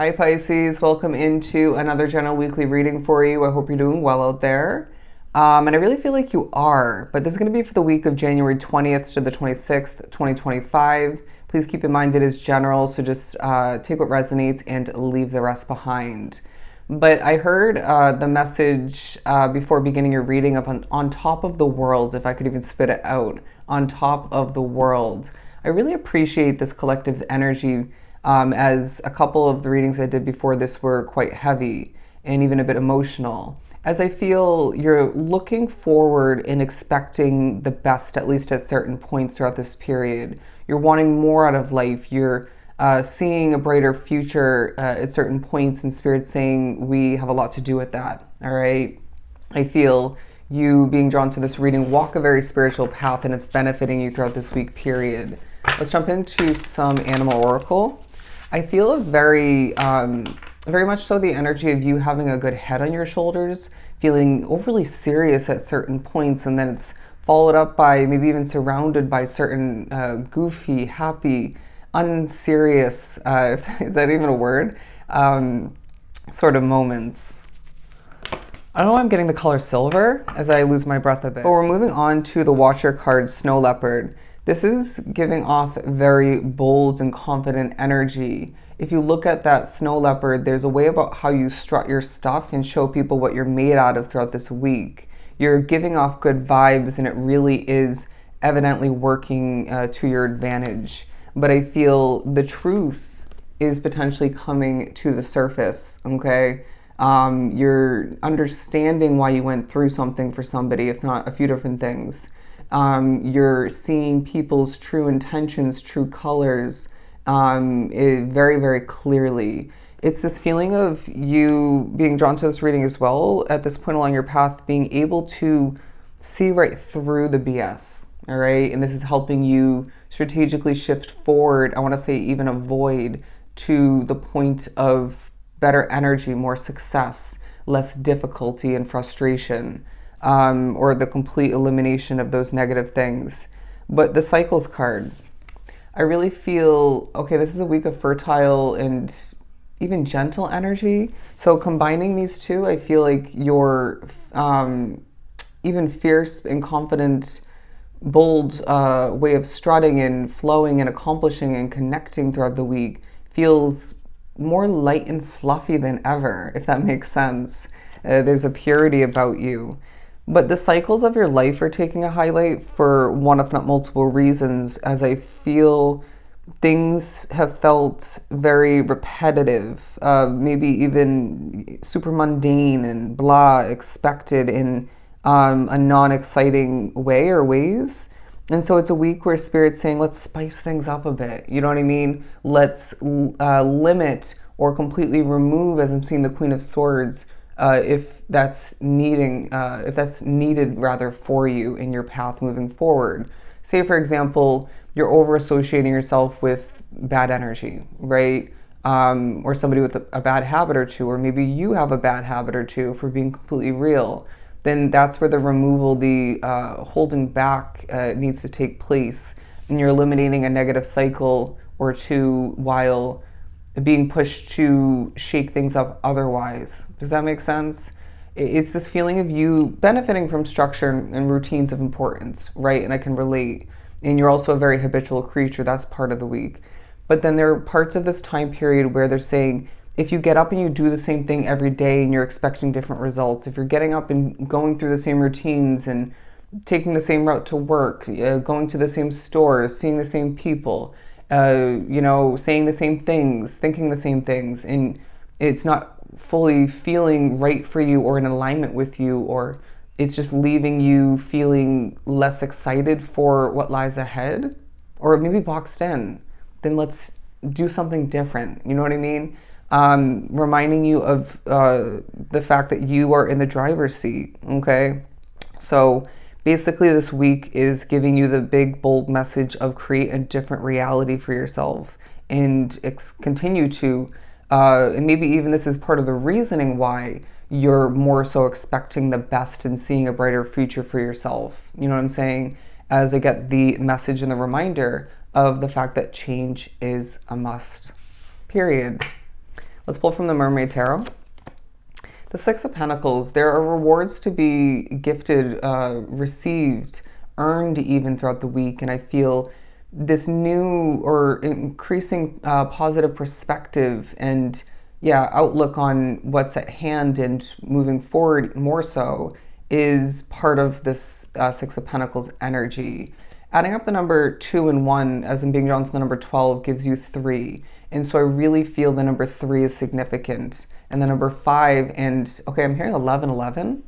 Hi Pisces, welcome into another general weekly reading for you. I hope you're doing well out there. And I really feel like you are, but this is going to be for the week of January 20th to the 26th, 2025. Please keep in mind it is general, so just take what resonates and leave the rest behind. But I heard the message before beginning your reading of on top of the world, if I could even spit it out, on top of the world. I really appreciate this collective's energy, as a couple of the readings I did before this were quite heavy and even a bit emotional. As I feel you're looking forward and expecting the best, at least at certain points throughout this period. You're wanting more out of life. You're seeing a brighter future at certain points, and Spirit saying we have a lot to do with that. All right. I feel you being drawn to this reading walk a very spiritual path, and it's benefiting you throughout this week period. Let's jump into some animal oracle. I feel a very much so the energy of you having a good head on your shoulders, feeling overly serious at certain points, and then it's followed up by maybe even surrounded by certain goofy, happy, unserious, is that even a word? Sort of moments. I don't know why I'm getting the color silver as I lose my breath a bit. But we're moving on to the Watcher card, Snow Leopard. This is giving off very bold and confident energy. If you look at that snow leopard, there's a way about how you strut your stuff and show people what you're made out of throughout this week. You're giving off good vibes, and it really is evidently working to your advantage. But I feel the truth is potentially coming to the surface, okay? You're understanding why you went through something for somebody, if not a few different things. You're seeing people's true intentions, true colors, very, very clearly. It's this feeling of you being drawn to this reading as well at this point along your path, being able to see right through the BS, all right? And this is helping you strategically shift forward, I want to say even avoid, to the point of better energy, more success, less difficulty and frustration. Or the complete elimination of those negative things. But the Cycles card, I really feel, okay, this is a week of fertile and even gentle energy. So combining these two, I feel like your even fierce and confident, bold way of strutting and flowing and accomplishing and connecting throughout the week feels more light and fluffy than ever, if that makes sense. There's a purity about you. But the cycles of your life are taking a highlight for one, if not multiple reasons, as I feel things have felt very repetitive, maybe even super mundane and blah, expected in a non-exciting way or ways. And so it's a week where Spirit's saying, let's spice things up a bit. You know what I mean? Let's limit or completely remove, as I'm seeing the Queen of Swords, if that's needed rather for you in your path moving forward. Say, for example, you're over associating yourself with bad energy, right? Or somebody with a bad habit or two, or maybe you have a bad habit or two, for being completely real. Then that's where the removal, the holding back needs to take place. And you're eliminating a negative cycle or two while being pushed to shake things up otherwise. Does that make sense? It's this feeling of you benefiting from structure and routines of importance, right? And I can relate. And you're also a very habitual creature. That's part of the week. But then there are parts of this time period where they're saying, if you get up and you do the same thing every day and you're expecting different results, if you're getting up and going through the same routines and taking the same route to work, going to the same stores, seeing the same people, saying the same things, thinking the same things, and it's not fully feeling right for you or in alignment with you, or it's just leaving you feeling less excited for what lies ahead, or maybe boxed in, then let's do something different. You know what I mean? Reminding you of the fact that you are in the driver's seat, okay? So basically this week is giving you the big, bold message of create a different reality for yourself and continue to, and maybe even this is part of the reasoning why you're more so expecting the best and seeing a brighter future for yourself. You know what I'm saying? As I get the message and the reminder of the fact that change is a must, period. Let's pull from the Mermaid Tarot. The Six of Pentacles, there are rewards to be gifted, received, earned even throughout the week. And I feel this new or increasing positive perspective and, yeah, outlook on what's at hand and moving forward more so is part of this Six of Pentacles energy. Adding up the number 2 and 1, as in being drawn to the number 12, gives you 3. And so I really feel the number 3 is significant. And the number 5, and okay, I'm hearing 11, 11.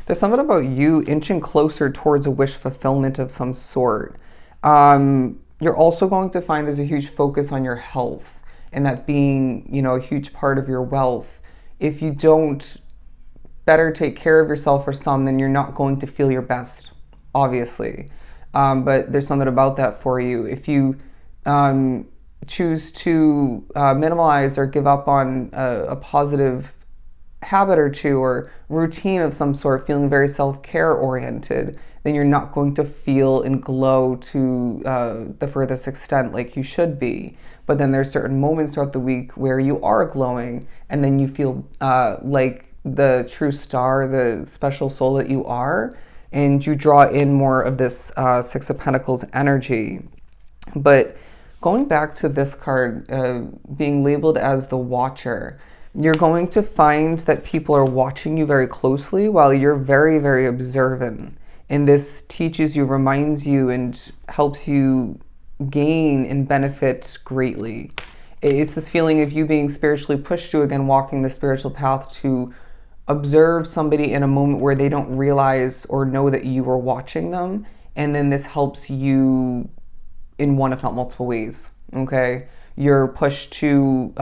There's something about you inching closer towards a wish fulfillment of some sort. You're also going to find there's a huge focus on your health and that being, a huge part of your wealth. If you don't better take care of yourself for some, then you're not going to feel your best, obviously. But there's something about that for you. If you choose to minimize or give up on a positive habit or two or routine of some sort, feeling very self-care oriented, then you're not going to feel and glow to the furthest extent like you should be. But then there's certain moments throughout the week where you are glowing and then you feel like the true star, the special soul that you are, and you draw in more of this Six of Pentacles energy. But going back to this card, being labeled as the Watcher, you're going to find that people are watching you very closely while you're very, very observant. And this teaches you, reminds you, and helps you gain and benefit greatly. It's this feeling of you being spiritually pushed to, again, walking the spiritual path to observe somebody in a moment where they don't realize or know that you are watching them. And then this helps you in one, if not multiple ways, okay? You're pushed to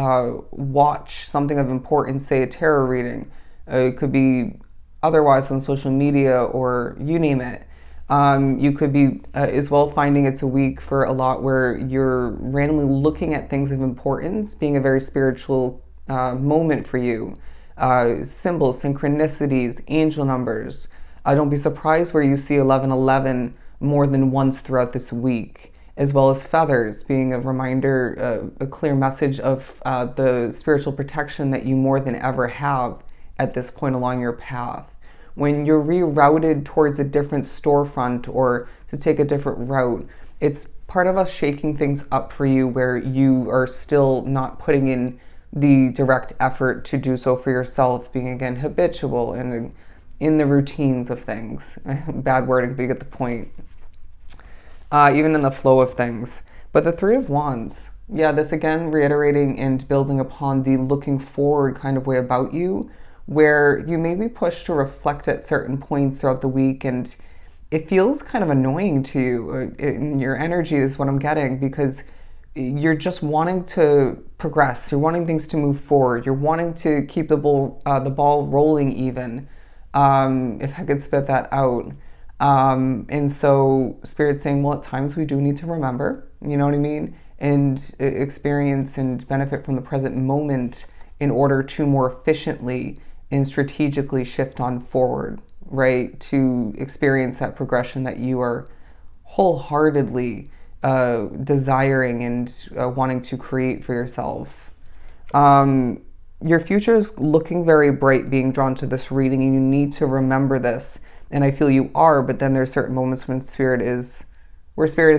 watch something of importance, say a tarot reading. It could be otherwise on social media or you name it. You could be as well finding it's a week for a lot where you're randomly looking at things of importance, being a very spiritual moment for you. Symbols, synchronicities, angel numbers. Don't be surprised where you see 1111 more than once throughout this week, as well as feathers being a reminder, a clear message of the spiritual protection that you more than ever have at this point along your path. When you're rerouted towards a different storefront or to take a different route, it's part of us shaking things up for you where you are still not putting in the direct effort to do so for yourself, being again habitual and in the routines of things. Bad wording, but you get the point. Even in the flow of things. But the Three of Wands, yeah, this again reiterating and building upon the looking forward kind of way about you, where you may be pushed to reflect at certain points throughout the week, and it feels kind of annoying to you. In your energy is what I'm getting, because you're just wanting to progress. You're wanting things to move forward. You're wanting to keep the ball rolling even, if I could spit that out. And so Spirit's saying, well, at times we do need to remember, you know what I mean? And experience and benefit from the present moment in order to more efficiently and strategically shift on forward, right? To experience that progression that you are wholeheartedly desiring and wanting to create for yourself. Your future is looking very bright being drawn to this reading, and you need to remember this. And I feel you are, but then there's certain moments when Spirit is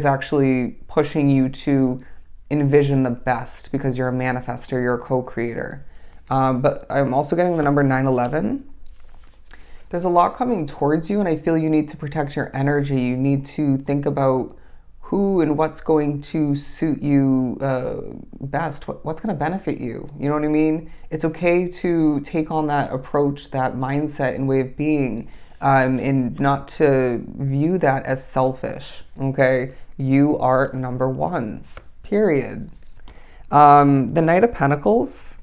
actually pushing you to envision the best because you're a manifester, you're a co-creator. But I'm also getting the number 911. There's a lot coming towards you, and I feel you need to protect your energy. You need to think about who and what's going to suit you best, what's going to benefit you. You know what I mean? It's okay to take on that approach, that mindset and way of being, and not to view that as selfish, okay? You are number one, period. The Knight of Pentacles,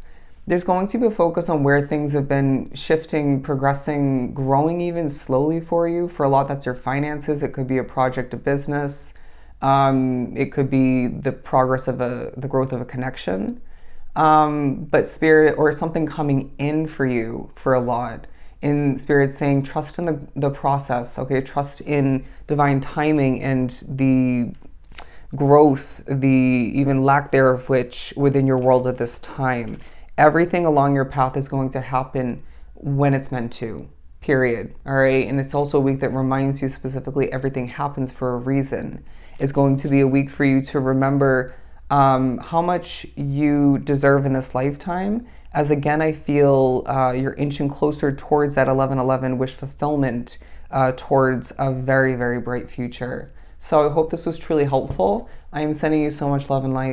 there's going to be a focus on where things have been shifting, progressing, growing even slowly for you. For a lot, that's your finances. It could be a project, a business. It could be the progress of the growth of a connection. But Spirit, or something coming in for you for a lot. In Spirit saying, trust in the process, okay? Trust in divine timing and the growth, the even lack thereof which within your world at this time. Everything along your path is going to happen when it's meant to, period. All right. And it's also a week that reminds you specifically everything happens for a reason. It's going to be a week for you to remember how much you deserve in this lifetime. As again, I feel you're inching closer towards that 1111 wish fulfillment, towards a very, very bright future. So I hope this was truly helpful. I am sending you so much love and light.